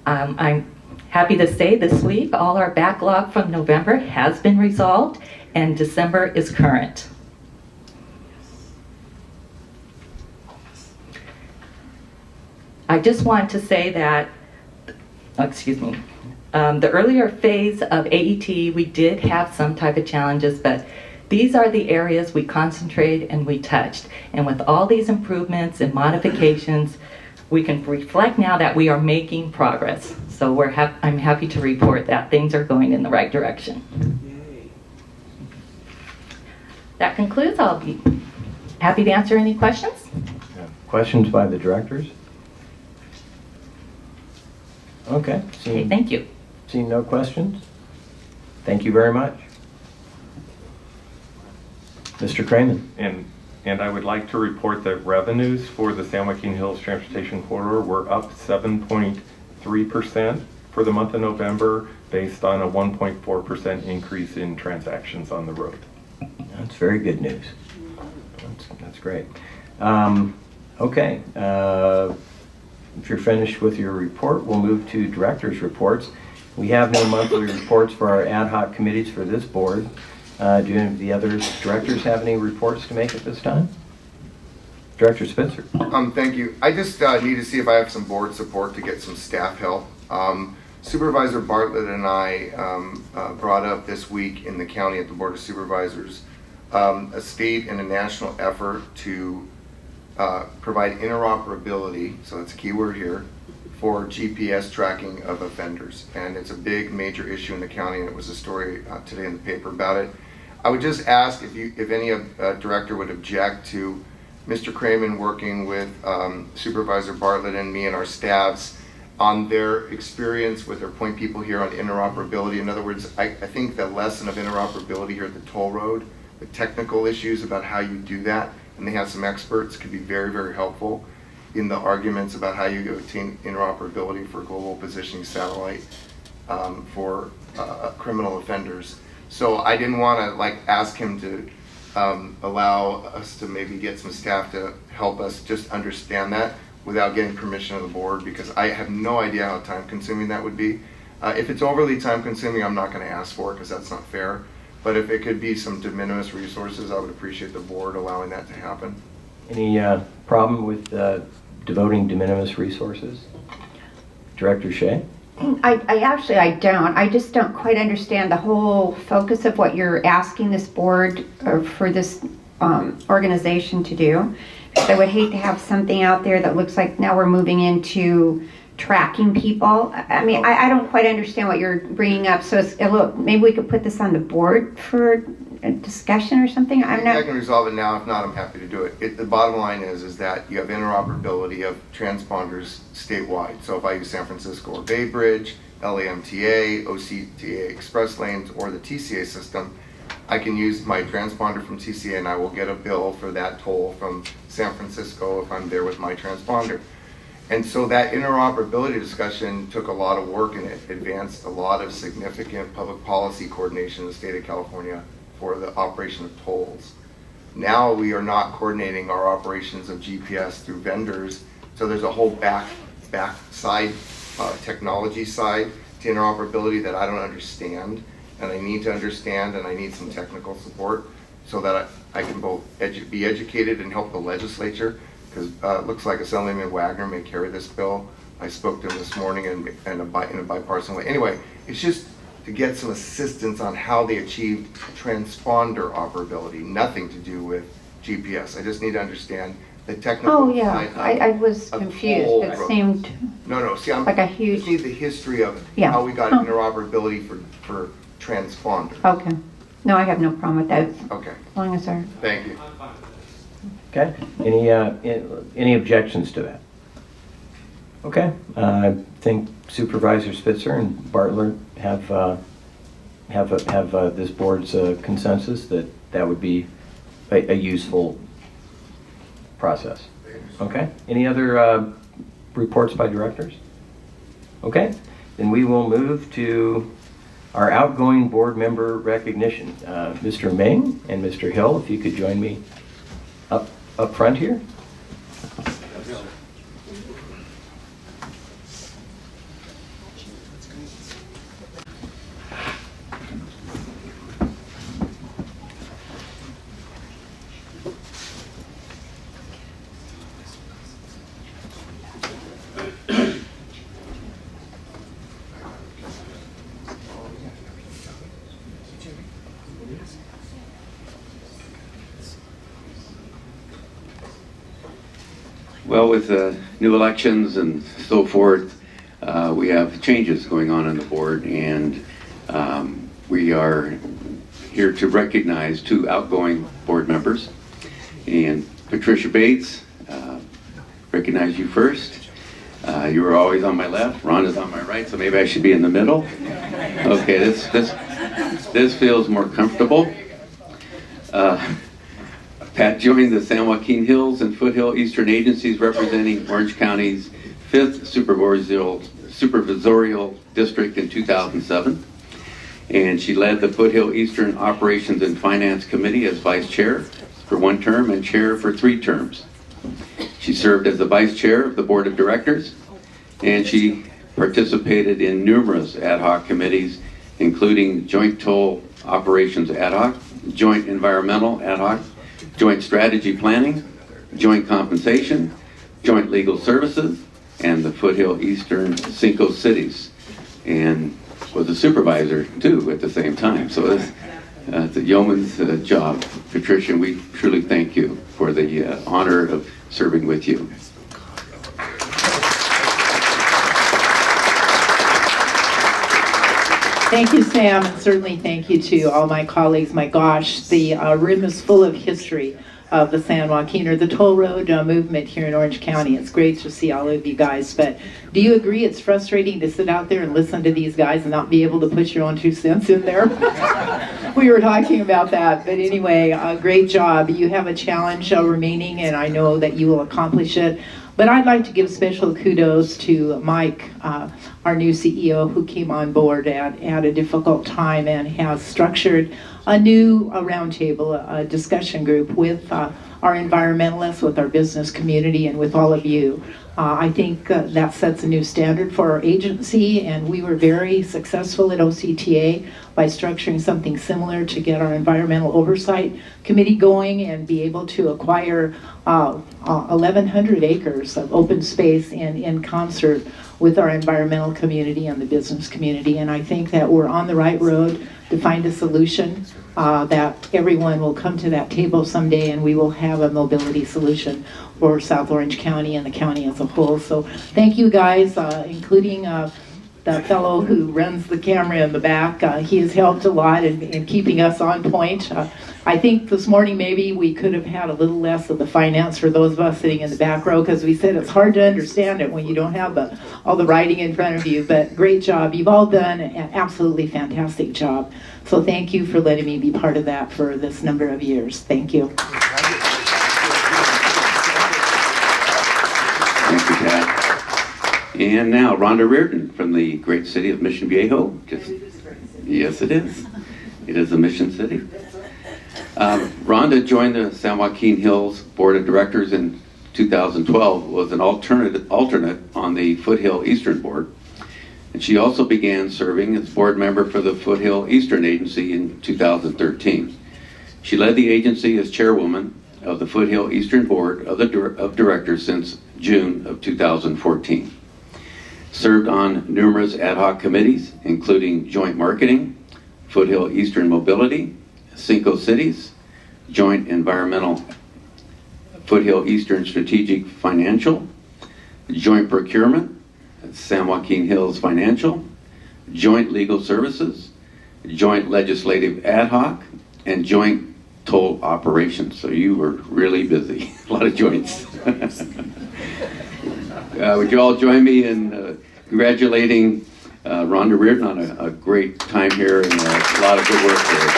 I'm happy to say this week all our backlog from November has been resolved and December is current. I just want to say that, the earlier phase of AET, we did have some type of challenges, but these are the areas we concentrated and we touched. And with all these improvements and modifications, we can reflect now that we are making progress. So I'm happy to report that things are going in the right direction. That concludes. I'll be happy to answer any questions. Questions by the directors? Okay. Okay, thank you. Seeing no questions? Thank you very much. Mr. Kramen. And I would like to report that revenues for the San Joaquin Hills Transportation Corridor were up 7.3% for the month of November, based on a 1.4% increase in transactions on the road. That's very good news. That's great. Okay. If you're finished with your report, we'll move to directors' reports. We have no monthly reports for our ad hoc committees for this board. Do any of the other directors have any reports to make at this time? Director Spitzer. Thank you. I just need to see if I have some board support to get some staff help. Supervisor Bartlett and I brought up this week in the county at the Board of Supervisors a state and a national effort to provide interoperability, so that's a key word here, for GPS tracking of offenders. And it's a big major issue in the county, and it was a story today in the paper about it. I would just ask if any director would object to Mr. Kramen working with Supervisor Bartlett and me and our staffs on their experience with their point people here on interoperability. In other words, I think the lesson of interoperability here at the toll road, the technical issues about how you do that, and they have some experts, could be very, very helpful in the arguments about how you obtain interoperability for global positioning satellite for criminal offenders. So I didn't want to ask him to allow us to maybe get some staff to help us just understand that without getting permission of the board, because I have no idea how time consuming that would be. If it's overly time consuming, I'm not going to ask for it because that's not fair. But if it could be some de minimis resources, I would appreciate the board allowing that to happen. Any problem with devoting de minimis resources? Director Shea? I don't. I just don't quite understand the whole focus of what you're asking this board or for this organization to do. Because I would hate to have something out there that looks like now we're moving into tracking people. I mean, I don't quite understand what you're bringing up. So look, maybe we could put this on the board for a discussion or something. I can resolve it now. If not, I'm happy to do it. The bottom line is that you have interoperability of transponders statewide. So if I use San Francisco or Bay Bridge, LAMTA, OCTA Express Lanes, or the TCA system, I can use my transponder from TCA and I will get a bill for that toll from San Francisco if I'm there with my transponder. And so that interoperability discussion took a lot of work and it advanced a lot of significant public policy coordination in the state of California for the operation of tolls. Now we are not coordinating our operations of GPS through vendors, so there's a whole back side, technology side to interoperability that I don't understand, and I need to understand, and I need some technical support so that I can both be educated and help the legislature, because it looks like Assemblyman Wagner may carry this bill. I spoke to him this morning in a bipartisan way. Anyway, it's just to get some assistance on how they achieved transponder operability, nothing to do with GPS. I just need to understand the technical side of I was confused. whole It road. seemed No, see, I'm like a I just huge, need the history of Yeah. how we got Oh. interoperability for transponders. okay. No, I have no problem with that, Okay, as long as our thank you. Okay. Any objections to that? Okay. I think Supervisor Spitzer and Bartlett have this board's consensus that that would be a useful process. Okay. Any other reports by directors? Okay, then we will move to our outgoing board member recognition. Mr. Meng and Mr. Hill, if you could join me up front here. Well, with new elections and so forth, we have changes going on the board, and we are here to recognize 2 outgoing board members. And Patricia Bates, recognize you first. You were always on my left. Rhonda's on my right, so maybe I should be in the middle. Okay, this feels more comfortable. Pat joined the San Joaquin Hills and Foothill Eastern agencies representing Orange County's 5th supervisorial district in 2007. And she led the Foothill Eastern Operations and Finance Committee as vice chair for 1 term and chair for 3 terms. She served as the vice chair of the board of directors, and she participated in numerous ad hoc committees, including Joint Toll Operations Ad hoc, Joint Environmental Ad hoc, Joint Strategy Planning, Joint Compensation, Joint Legal Services, and the Foothill Eastern Cinco Cities, and was a supervisor too at the same time. So it's a yeoman's job. Patricia, we truly thank you for the honor of serving with you. Thank you, Sam, and certainly thank you to all my colleagues. My gosh, the room is full of history of the San Joaquin, or the toll road movement here in Orange County. It's great to see all of you guys, but do you agree it's frustrating to sit out there and listen to these guys and not be able to put your own 2 cents in there? We were talking about that, but anyway, great job. You have a challenge remaining, and I know that you will accomplish it. But I'd like to give special kudos to Mike, our new CEO, who came on board at a difficult time and has structured a new roundtable, a discussion group with our environmentalists, with our business community, and with all of you. I think that sets a new standard for our agency, and we were very successful at OCTA by structuring something similar to get our environmental oversight committee going and be able to acquire 1,100 acres of open space in concert with our environmental community and the business community. And I think that we're on the right road to find a solution that everyone will come to that table someday, and we will have a mobility solution for South Orange County and the county as a whole. So thank you guys, including the fellow who runs the camera in the back. He has helped a lot in keeping us on point. I think this morning maybe we could have had a little less of the finance for those of us sitting in the back row, because we said it's hard to understand it when you don't have all the writing in front of you. But great job. You've all done an absolutely fantastic job. So thank you for letting me be part of that for this number of years. Thank you. Thank you, Pat. And now Rhonda Reardon from the great city of Mission Viejo. Yes, it is. It is a mission city. Rhonda joined the San Joaquin Hills Board of Directors in 2012, was an alternate on the Foothill Eastern Board. And she also began serving as board member for the Foothill Eastern Agency in 2013. She led the agency as chairwoman of the Foothill Eastern Board of Directors since June of 2014. Served on numerous ad hoc committees, including Joint Marketing, Foothill Eastern Mobility, Cinco Cities, Joint Environmental, Foothill Eastern Strategic Financial, Joint Procurement, San Joaquin Hills Financial, Joint Legal Services, Joint Legislative Ad hoc, and Joint Toll Operations. So you were really busy. A lot of joints. Would you all join me in congratulating Rhonda Reardon on a great time here and a lot of good work here.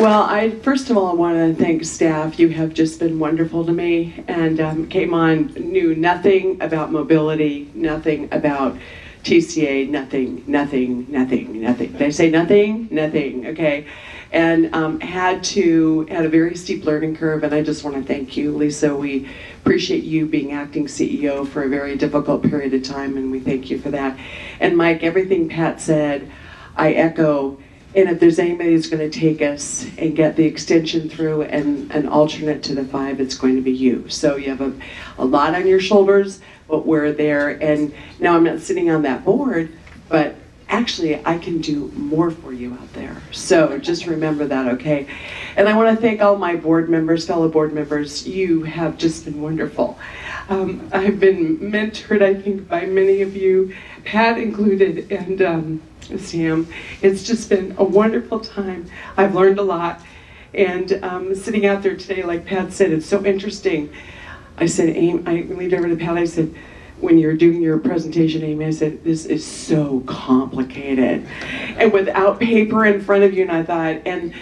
Well, first of all, I want to thank staff. You have just been wonderful to me, and came on, knew nothing about mobility, nothing about TCA, nothing. Did I say nothing? Nothing, okay. And had a very steep learning curve, and I just want to thank you, Lisa. We appreciate you being acting CEO for a very difficult period of time, and we thank you for that. And Mike, everything Pat said, I echo. And if there's anybody who's going to take us and get the extension through and an alternate to the 5, it's going to be you. So you have a lot on your shoulders, but we're there. And now I'm not sitting on that board, but actually I can do more for you out there. So just remember that, okay? And I want to thank all my board members, fellow board members. You have just been wonderful. I've been mentored, I think, by many of you, Pat included, and Sam. It's just been a wonderful time. I've learned a lot. And sitting out there today, like Pat said, it's so interesting. I said, Amy, I leaned over to Pat, I said, when you're doing your presentation, Amy, I said, this is so complicated. And without paper in front of you, and I thought, and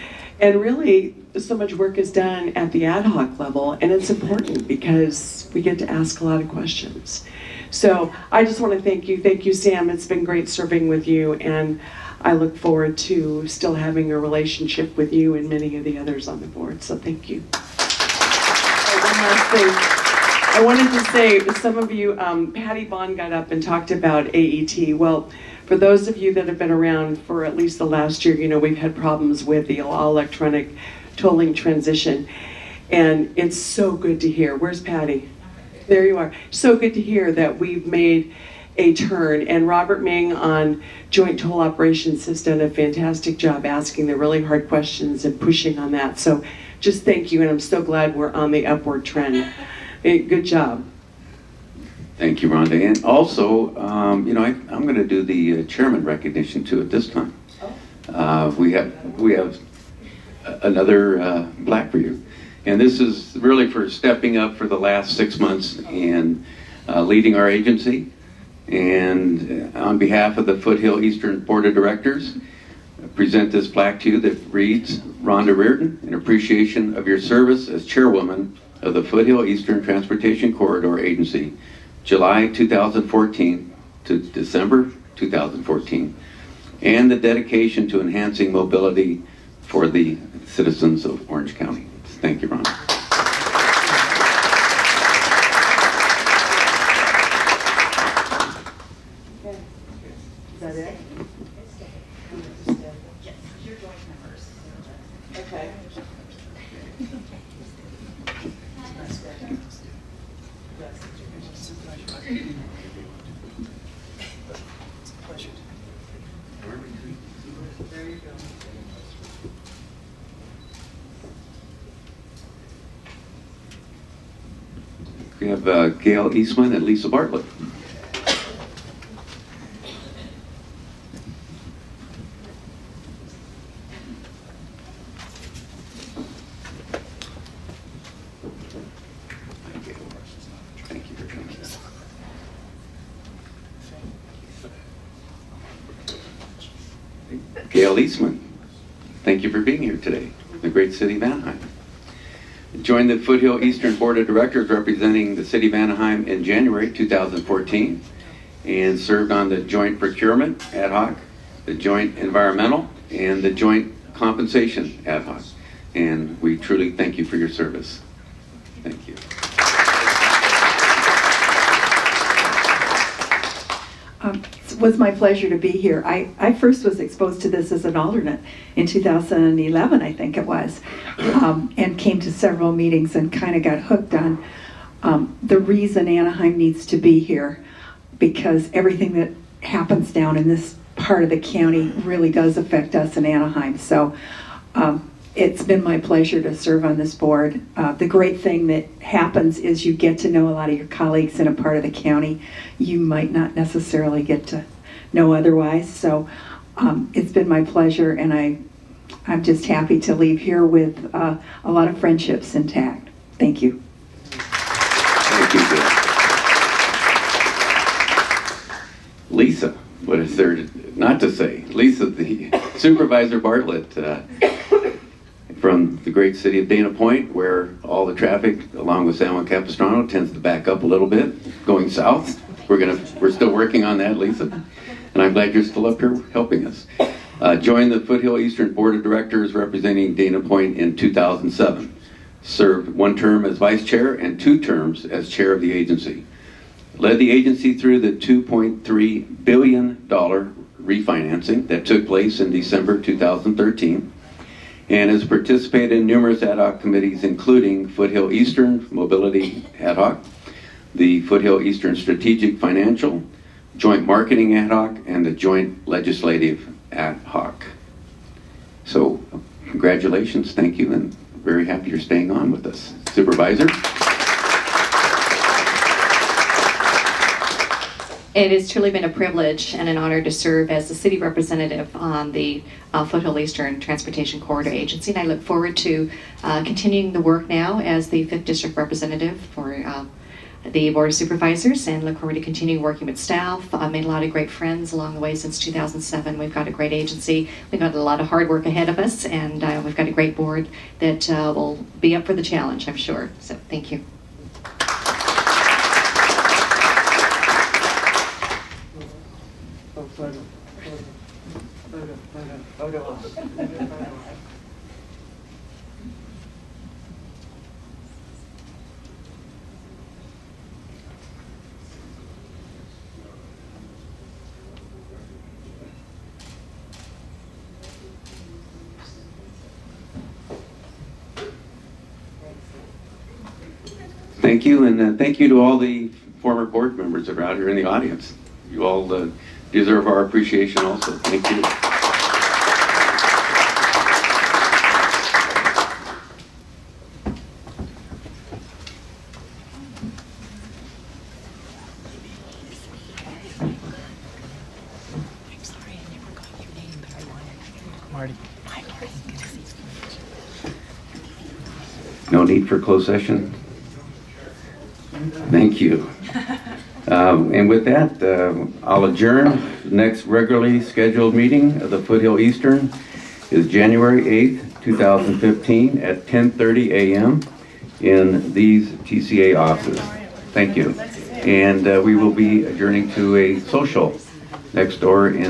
really, so much work is done at the ad hoc level, and it's important because we get to ask a lot of questions. So I just want to thank you. Thank you, Sam. It's been great serving with you, and I look forward to still having a relationship with you and many of the others on the board. So thank you. Oh, one last thing. I wanted to say, some of you, Patty Bond got up and talked about AET. Well, for those of you that have been around for at least the last year, you know we've had problems with the all-electronic tolling transition. And it's so good to hear. Where's Patty? There you are. So good to hear that we've made a turn. And Robert Ming on Joint Toll Operations has done a fantastic job asking the really hard questions and pushing on that. So just thank you, and I'm so glad we're on the upward trend. Good job. Thank you, Rhonda. And also, you know, I'm going to do the chairman recognition too at this time. We have another plaque for you. And this is really for stepping up for the last 6 months and leading our agency. And on behalf of the Foothill Eastern Board of Directors, I present this plaque to you that reads, Rhonda Reardon, in appreciation of your service as chairwoman of the Foothill Eastern Transportation Corridor Agency, July 2014 to December 2014, and the dedication to enhancing mobility for the citizens of Orange County. Thank you, Ron. Is that it? Yes, your joint members. Okay. There you go. We have Gail Eastman and Lisa Bartlett. Thank you for coming. Gail Eastman, thank you for being here today in the great city of Anaheim. Joined the Foothill Eastern Board of Directors representing the City of Anaheim in January 2014 and served on the Joint Procurement Ad Hoc, the Joint Environmental, and the Joint Compensation Ad Hoc. And we truly thank you for your service. Thank you. It was my pleasure to be here. I first was exposed to this as an alternate in 2011, I think it was, and came to several meetings and kind of got hooked on the reason Anaheim needs to be here, because everything that happens down in this part of the county really does affect us in Anaheim. So it's been my pleasure to serve on this board. The great thing that happens is you get to know a lot of your colleagues in a part of the county you might not necessarily get to know otherwise. So it's been my pleasure, and I'm just happy to leave here with a lot of friendships intact. Thank you. Thank you, Gail. Lisa, what is there not to say? Lisa, the Supervisor Bartlett, the great city of Dana Point, where all the traffic along with San Juan Capistrano tends to back up a little bit going south. We're still working on that, Lisa, and I'm glad you're still up here helping us. Joined the Foothill Eastern Board of Directors representing Dana Point in 2007. Served 1 term as vice chair and 2 terms as chair of the agency. Led the agency through the $2.3 billion refinancing that took place in December 2013, and has participated in numerous ad hoc committees, including Foothill Eastern Mobility Ad hoc, the Foothill Eastern Strategic Financial, Joint Marketing Ad hoc, and the Joint Legislative Ad hoc. So, congratulations, thank you, and very happy you're staying on with us. Supervisor? It has truly been a privilege and an honor to serve as the city representative on the Foothill Eastern Transportation Corridor Agency, and I look forward to continuing the work now as the 5th District representative for the Board of Supervisors, and look forward to continuing working with staff. I've made a lot of great friends along the way since 2007. We've got a great agency. We've got a lot of hard work ahead of us, and we've got a great board that will be up for the challenge, I'm sure. So thank you. Thank you, and thank you to all the former board members that are out here in the audience. You all deserve our appreciation also. Thank you. No need for closed session? Thank you. And with that, I'll adjourn. The next regularly scheduled meeting of the Foothill Eastern is January 8th, 2015 at 10:30 a.m. in these TCA offices. Thank you. And we will be adjourning to a social next door in